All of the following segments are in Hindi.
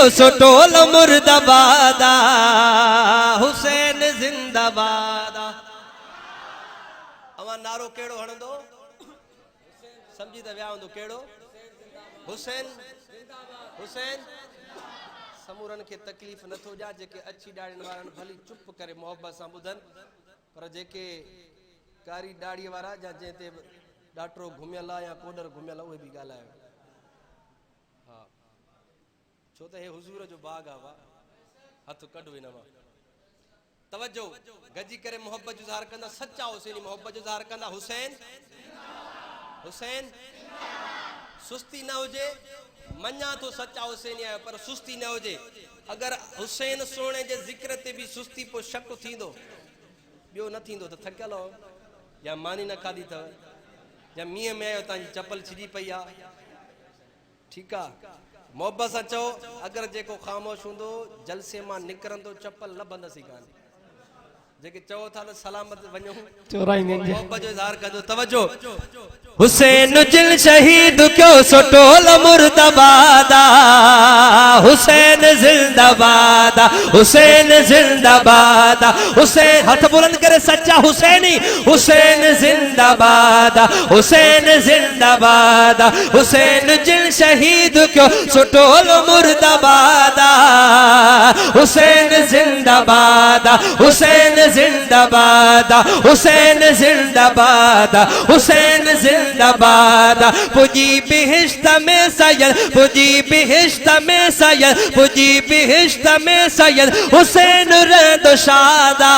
क्यों सुटोल मुर्दाबादा हुसैन जिंदाबादा। अवा नारो केड़ो हणंदो समझी त विया हूंदो केड़ो हुसैन हुसैन। समूरन के तकलीफ़ नथो ॾियां जेके अछी ॾाड़ियुनि वारनि भली चुप करे मोहब्बत सां ॿुधनि, पर जेके कारी ॾाड़ीअ वारा या जंहिं ते ॾाटरो घुमियल आहे या कोडर घुमियल आहे उहे बि ॻाल्हायो। हा छो त हे हुज़ूर जो बाग़ आहे। वाह हथ कढो हिन मां। तवज्जो गजी करे मोहब्बत जो इज़हार कंदा, सच्चा हुसैनी मोहब्बत जो इज़हार कंदा। हुसैन हुसैन सुस्ती न हुजे, मञा तो सच्चा हुसैनी आहियो पर सुस्ती न हुजे। अगर हुसैन सोने जे ज़िक्र ते भी सुस्ती पो शक थींदो, ॿियो न थींदो त थकियल हो या मानी न खाधी अथव या मींहं में आयो तव्हांजी चपल छिजी पई आहे। ठीकु आहे मोहब्बत सां चओ। अगर जेको ख़ामोश हूंदो जलसे मां निकिरंदो चपल लभंदसि ई कान। जेके चओ था न सलामत वञो मोहब्बत जो इज़हार कंदो। तवज्जो हुसैन जिल शहीद क्यों सुटोल मुर्दाबादा हुसैन जिंदाबादा हुसैन जिंदाबादा। हुसैन हथ बुलंद करे सच्चा हुसैनी। हुसैन जिंदाबादा हुसैन जिंदाबादा। हुसैन जिल शहीद क्यों सुटोल मुर्दाबादा हुसैन जिंदाबादा हुसैन जिंदाबादा हुसैन जिंदाबादा हुसैन जिंदाबादा। पुजी बिहिश्त में सैयद पुजी बिहिश्त में सैयद पुजी बिहिश्त में सैयद हुसैन रद शादा।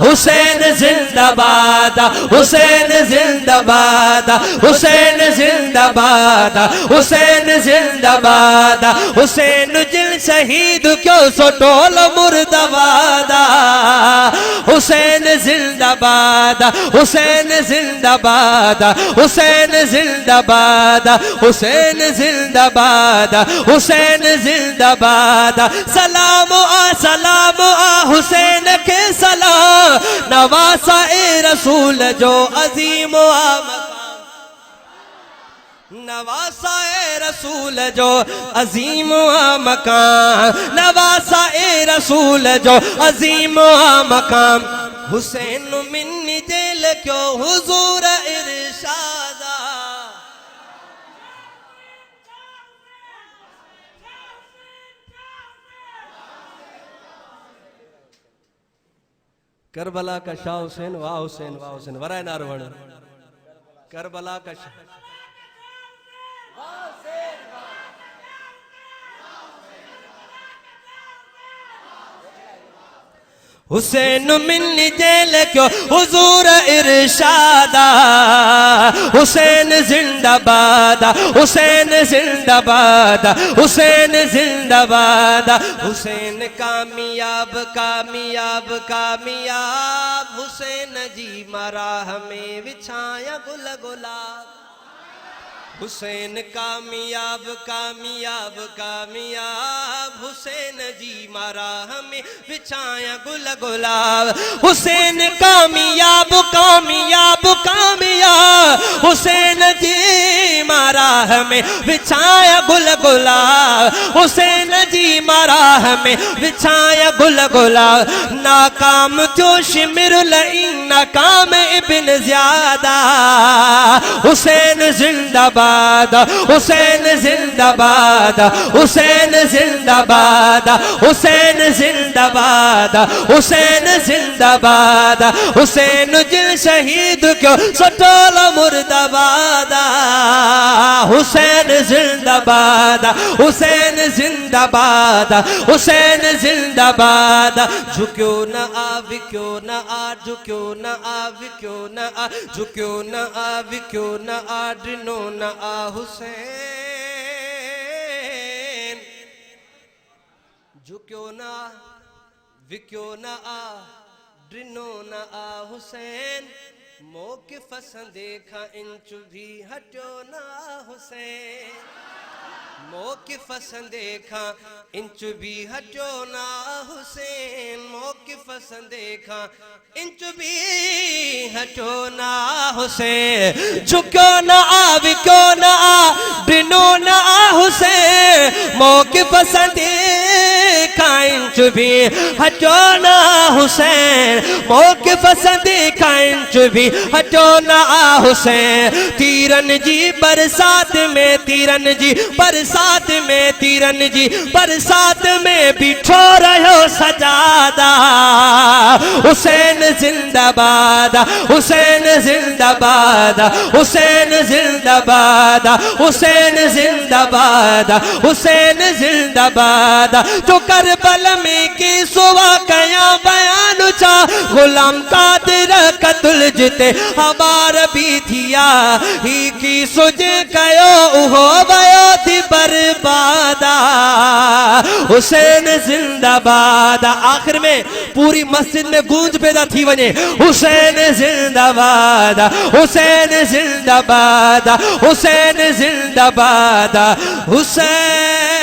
हुसैन जिंदाबादा हुसैन जिंदाबादा हुसैन जिंदाबादा हुसैन जिंदाबादा। हुसैन जिल शहीद क्यों सुटोल मुर्दाबादा हुसैन जिंदाबादा हुसैन जिंदाबादा हुसैन जिंदाबादा हुसैन जिंदाबादा हुसैन जिंदाबादा। सलाम आ हुसैन के सलाम नवासा ए रसूल जो अजीम नवासा ए रसूल जो अजीम मकाम नवासा ए रसूल जो अजीम मकाम। हुसैन मिन्नी जेल क्यों हुजूर इरशादा। करबला का शाह हुसैन वाह हुसैन वाह हुसैन वराय नारवण करबला का शाह। हुसैन मिन्नी जेल क्यों हुजूर इरशादा। हुसैन जिंदाबादा हुसैन जिंदाबादा हुसैन जिंदाबादा। हुसैन कामयाब कामयाब कामयाब। हुसैन जी मारा हमें विछाया गुल गुलाब। हुसैन कामयाब कामयाब कामयाब। हुसैन जी मारा हमें बिछाया गुल गुलाब। हुसैन कामयाब कामयाब कामयाब। हुसैन जी मारा हमें बिछाया गुल गुलाब। हुसैन जी मारा हमें बिछाया गुल गुलाब। नाकाम थियो शिमिरुल नाकाम इब्न ज़ियादा। हुसैन जिंदाबाद हुसैन जिंदाबाद हुसैन जिंदाबाद हुसैन जिंदाबाद हुसैन जिंदाबाद। हुसैन जिल शहीद क्यों सुटोल मुर्दाबादा हुसैन जिंदाबाद हुसैन जिंदाबाद हुसैन जिंदाबाद। झुक्यो न आव क्यों न आ झुक्यो न आव क्यों न आ झुक्यो न आव क्यों न आ डिनो न आ हुसैन। झुक्यो न विक्यो न आ डिनो न आ हुसैन। मौक़िफ़ संदे खां इंच भी हटियो न आ हुसैन। मौक़िफ़ संदे खां इंच भी हटो ना हुसैन, मौक़िफ़ संदे खां इंच भी हटो ना हुसैन, झुको ना आ विको ना आ बिनो ना हुसैन, मौक़िफ़ संदे खां इंच भी हटो ना हुसैन, मौक़िफ़ संदे खां इंच भी हटो ना हुसैन। तीरन जी बरसात में, तीरन जी बरसात में, तीरन जी बरसात में बिठो रहो सजादा, हुसैन जिंदाबाद, हुसैन जिंदाबाद, हुसैन जिंदाबाद, हुसैन जिंदाबाद, हुसैन जिंदाबाद। तो करबल में की सुवा कया बयान चा, गुलाम कादिर कतुल जिते हमार भी थिया, ही की सुजे कयो उहो वयो थी बर्बादा, हुसैन जिंदाबाद। आखिर में पूरी मस्जिद में गूंज पैदा थी वने, हुसैन जिंदाबाद, हुसैन जिंदाबाद, हुसैन जिंदाबाद, हुसैन